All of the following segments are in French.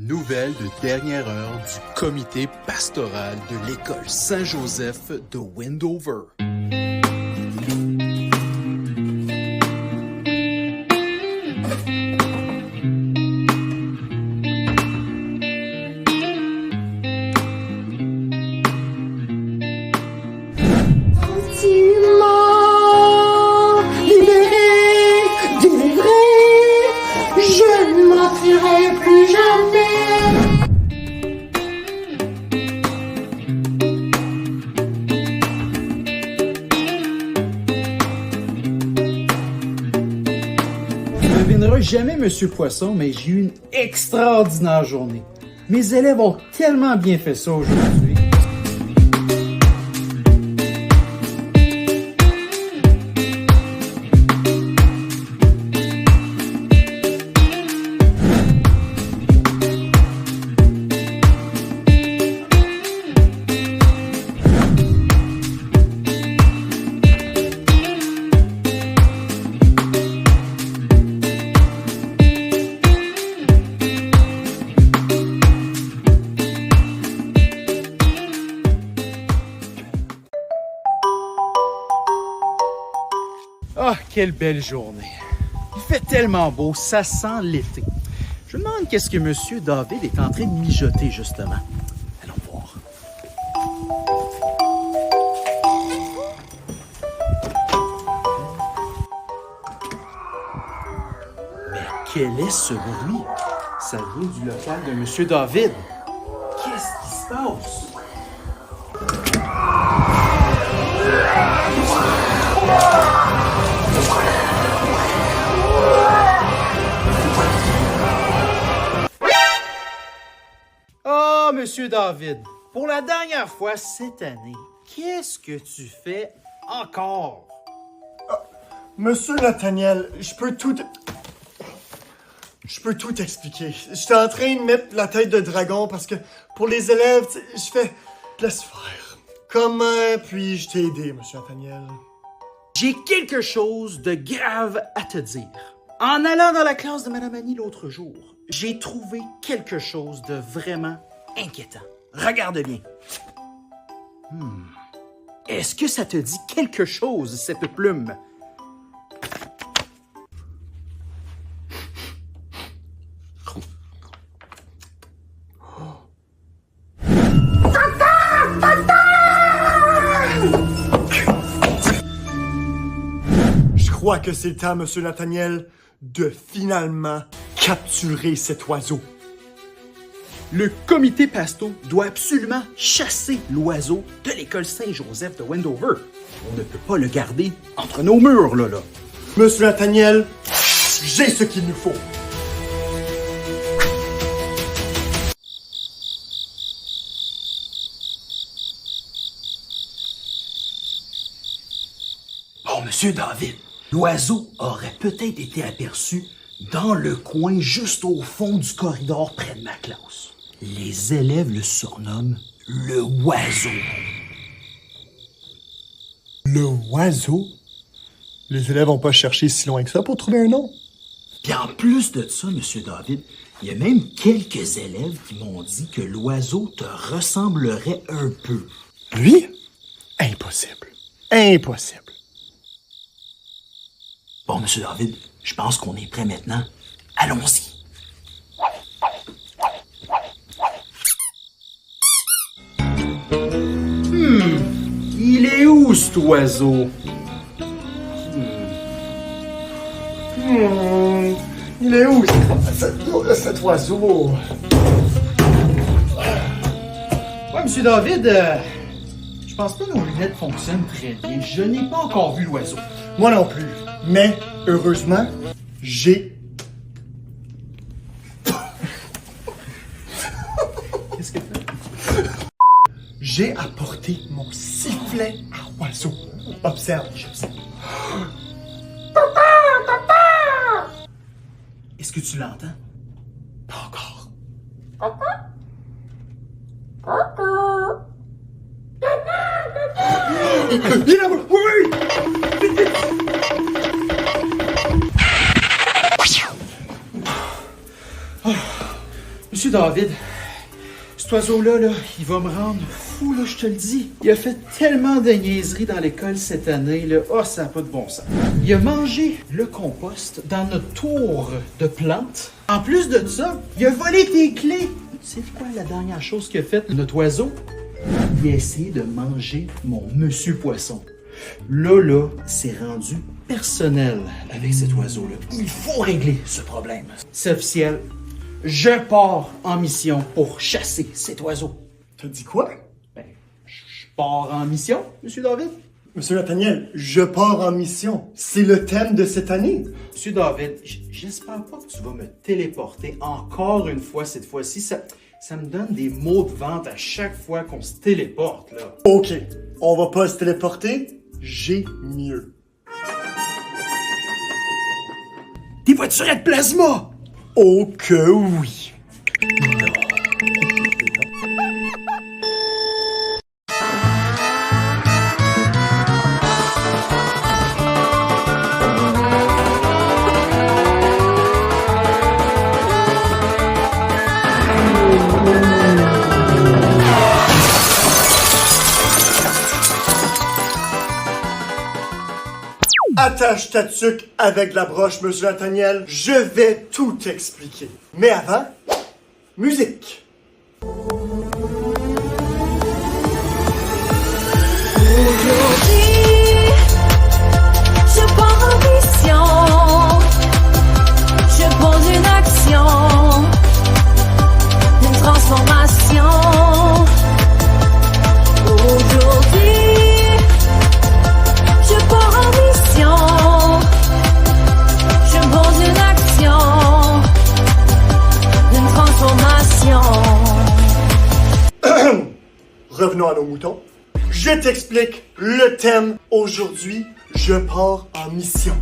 Nouvelle de dernière heure du comité pastoral de l'école Saint-Joseph de Wendover. Jamais Monsieur Poisson, mais j'ai eu une extraordinaire journée. Mes élèves ont tellement bien fait ça aujourd'hui. Ah, quelle belle journée. Il fait tellement beau, ça sent l'été. Je me demande qu'est-ce que Monsieur David est en train de mijoter, justement. Allons voir. Mais quel est ce bruit? Ça vient du local de Monsieur David. Qu'est-ce qui se passe? Oh, Monsieur David, pour la dernière fois cette année, qu'est-ce que tu fais encore? Monsieur Nathaniel, je peux tout expliquer. J'étais en train de mettre la tête de dragon parce que pour les élèves, je fais laisse faire. Comment puis-je t'aider, Monsieur Nathaniel? J'ai quelque chose de grave à te dire. En allant dans la classe de Madame Annie l'autre jour, j'ai trouvé quelque chose de vraiment inquiétant. Regarde bien. Est-ce que ça te dit quelque chose, cette plume? Je crois que c'est le temps, Monsieur Nathaniel, de finalement capturer cet oiseau. Le comité pasto doit absolument chasser l'oiseau de l'école Saint-Joseph de Wendover. On ne peut pas le garder entre nos murs, là. Monsieur Nathaniel, j'ai ce qu'il nous faut. Bon, Monsieur David, l'oiseau aurait peut-être été aperçu dans le coin juste au fond du corridor près de ma classe. Les élèves le surnomment le oiseau. Le oiseau? Les élèves n'ont pas cherché si loin que ça pour trouver un nom. Puis en plus de ça, Monsieur David, il y a même quelques élèves qui m'ont dit que l'oiseau te ressemblerait un peu. Lui? Impossible. Impossible. Bon, Monsieur David, je pense qu'on est prêt maintenant. Allons-y. Il est où, cet oiseau? Il est où, cet oiseau? Ouais, Monsieur David, je pense pas que nos lunettes fonctionnent très bien. Je n'ai pas encore vu l'oiseau. Moi non plus. Mais, heureusement, j'ai... Qu'est-ce que tu fais? J'ai apporté mon sifflet à oiseau. Observe, j'observe. Est-ce que tu l'entends? Pas encore. Il est là, oui, oui! Vite, vite! David, cet oiseau-là, là, il va me rendre fou, là, je te le dis. Il a fait tellement de niaiseries dans l'école cette année, là. Oh, ça n'a pas de bon sens. Il a mangé le compost dans notre tour de plantes. En plus de ça, il a volé tes clés. Tu sais quoi la dernière chose qu'il a faite, notre oiseau? Il a essayé de manger mon monsieur poisson. Là, c'est rendu personnel avec cet oiseau-là. Il faut régler ce problème. C'est officiel. Je pars en mission pour chasser cet oiseau. T'as dit quoi? Ben, je pars en mission, Monsieur David. Monsieur Nathaniel, je pars en mission. C'est le thème de cette année. Monsieur David, j'espère pas que tu vas me téléporter encore une fois cette fois-ci. Ça me donne des maux de ventre à chaque fois qu'on se téléporte, là. Ok, on va pas se téléporter. J'ai mieux. Des voiturettes plasma! Oh que oui! Attache ta tuque avec la broche, Monsieur Nathaniel. Je vais tout expliquer. Mais avant, musique. Aujourd'hui, je pars en mission. Je pose une action, une transformation. Aujourd'hui, je pars en mission. Je pose une action, une transformation. Revenons à nos moutons. Je t'explique le thème aujourd'hui. Je pars en mission.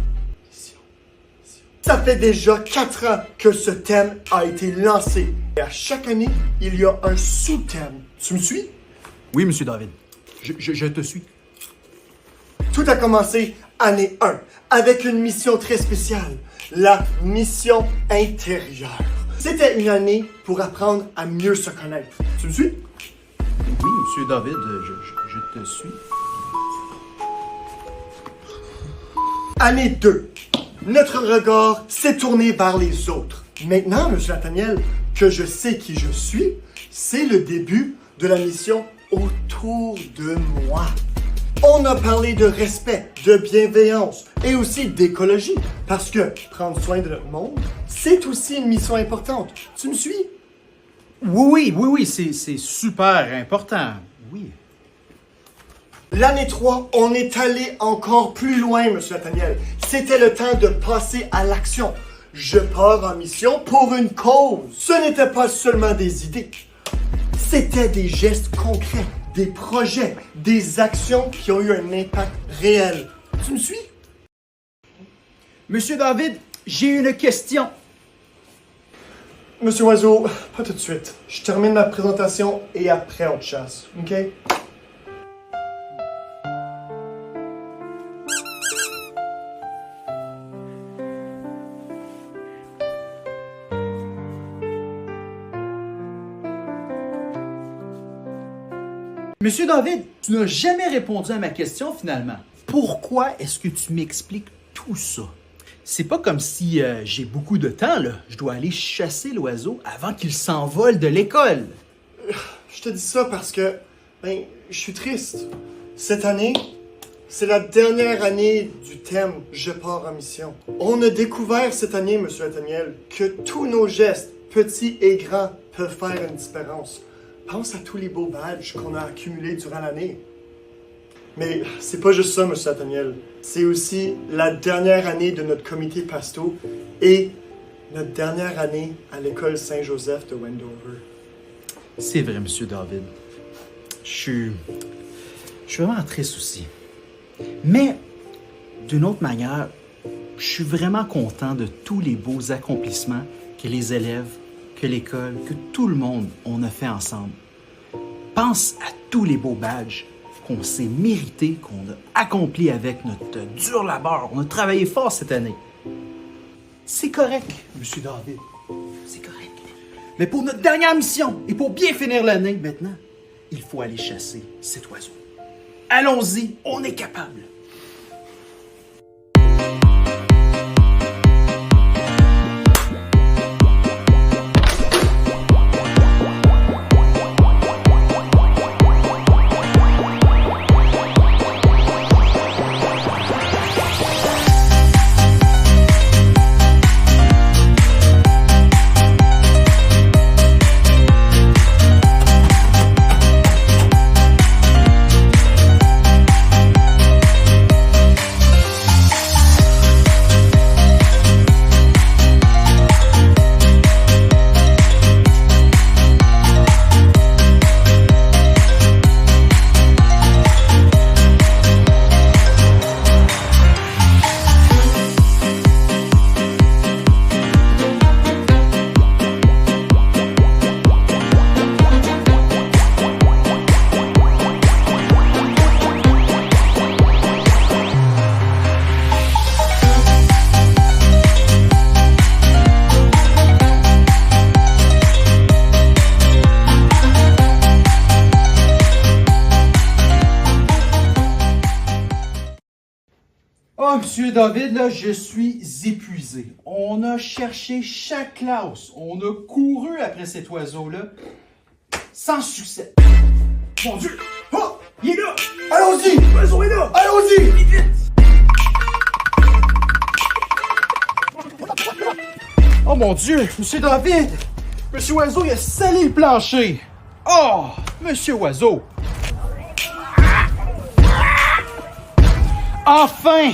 Ça fait déjà 4 ans que ce thème a été lancé. Et à chaque année, il y a un sous-thème. Tu me suis? Oui, Monsieur David. Je te suis. Tout a commencé année 1 avec une mission très spéciale, la mission intérieure. C'était une année pour apprendre à mieux se connaître. Tu me suis? Oui, Monsieur David, je te suis. Année 2. Notre regard s'est tourné vers les autres. Maintenant, Monsieur Nathaniel, que je sais qui je suis, c'est le début de la mission autour de moi. On a parlé de respect, de bienveillance et aussi d'écologie. Parce que prendre soin de notre monde, c'est aussi une mission importante. Tu me suis? Oui, c'est super important. Oui. L'année 3, on est allé encore plus loin, Monsieur Nathaniel. C'était le temps de passer à l'action. Je pars en mission pour une cause. Ce n'était pas seulement des idées. C'était des gestes concrets, des projets, des actions qui ont eu un impact réel. Tu me suis? Monsieur David, j'ai une question. Monsieur Oiseau, pas tout de suite. Je termine ma présentation et après on te chasse, ok? Monsieur David, tu n'as jamais répondu à ma question finalement. Pourquoi est-ce que tu m'expliques tout ça? C'est pas comme si j'ai beaucoup de temps, là. Je dois aller chasser l'oiseau avant qu'il s'envole de l'école. Je te dis ça parce que, je suis triste. Cette année, c'est la dernière année du thème Je pars en mission. On a découvert cette année, Monsieur Nathaniel, que tous nos gestes, petits et grands, peuvent faire une différence. Pense à tous les beaux badges qu'on a accumulés durant l'année. Mais c'est pas juste ça, Monsieur Nathaniel. C'est aussi la dernière année de notre comité Pasto et notre dernière année à l'école Saint-Joseph de Wendover. C'est vrai, Monsieur David. Je suis vraiment triste aussi. Mais, d'une autre manière, je suis vraiment content de tous les beaux accomplissements que les élèves, que l'école, que tout le monde, on a fait ensemble. Pense à tous les beaux badges qu'on s'est mérités, qu'on a accomplis avec notre dur labeur. On a travaillé fort cette année. C'est correct, Monsieur David. C'est correct. Mais pour notre dernière mission, et pour bien finir l'année maintenant, il faut aller chasser cet oiseau. Allons-y, on est capable. Oh, Monsieur David, là, je suis épuisé. On a cherché chaque classe. On a couru après cet oiseau-là. Sans succès. Mon Dieu! Oh! Il est là! Allons-y! L'oiseau est là! Allons-y! Vite, vite! Oh mon Dieu! Monsieur David! Monsieur Oiseau, il a salé le plancher! Oh! Monsieur Oiseau! Enfin!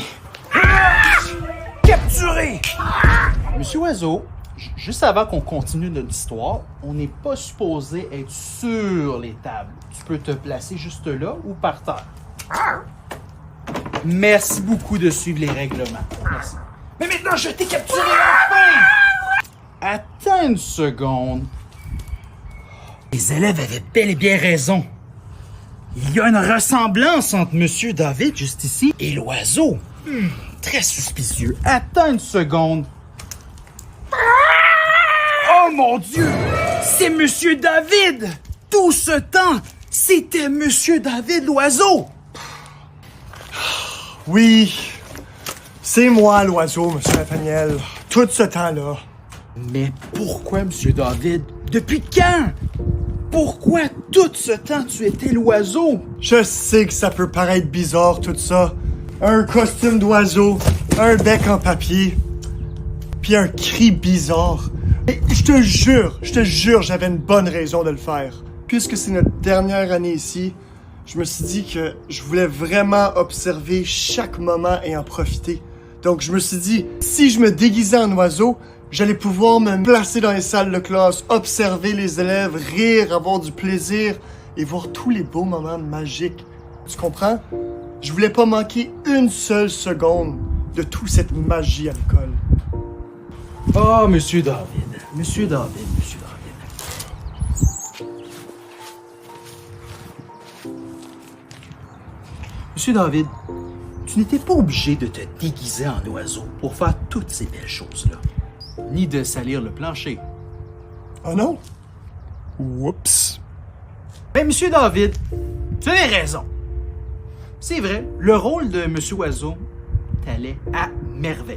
Capturé! Monsieur Oiseau, juste avant qu'on continue notre histoire, on n'est pas supposé être sur les tables. Tu peux te placer juste là ou par terre. Merci beaucoup de suivre les règlements. Merci. Mais maintenant, je t'ai capturé enfin! Attends une seconde. Les élèves avaient bel et bien raison. Il y a une ressemblance entre Monsieur David, juste ici, et l'oiseau. Très suspicieux. Attends une seconde. Oh mon Dieu! C'est Monsieur David! Tout ce temps, c'était Monsieur David l'oiseau! Oui, c'est moi l'oiseau, Monsieur Nathaniel. Tout ce temps-là. Mais pourquoi, Monsieur David? Depuis quand? Pourquoi tout ce temps tu étais l'oiseau? Je sais que ça peut paraître bizarre tout ça. Un costume d'oiseau, un bec en papier, puis un cri bizarre. Mais je te jure, j'avais une bonne raison de le faire. Puisque c'est notre dernière année ici, je me suis dit que je voulais vraiment observer chaque moment et en profiter. Donc je me suis dit, si je me déguisais en oiseau, j'allais pouvoir me placer dans les salles de classe, observer les élèves, rire, avoir du plaisir et voir tous les beaux moments magiques. Tu comprends? Je voulais pas manquer une seule seconde de toute cette magie à l'école. Oh, Monsieur David. Monsieur David. Monsieur David, tu n'étais pas obligé de te déguiser en oiseau pour faire toutes ces belles choses-là. Ni de salir le plancher. Oh non? Oups. Ben, Monsieur David, tu avais raison. C'est vrai, le rôle de Monsieur Oiseau t'allait à merveille.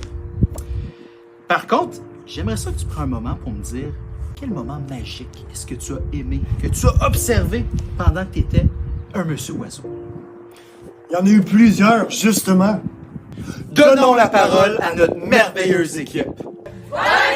Par contre, j'aimerais ça que tu prennes un moment pour me dire quel moment magique est-ce que tu as aimé, que tu as observé pendant que tu étais un Monsieur Oiseau. Il y en a eu plusieurs, justement. Donnons la parole à notre merveilleuse équipe. Ouais!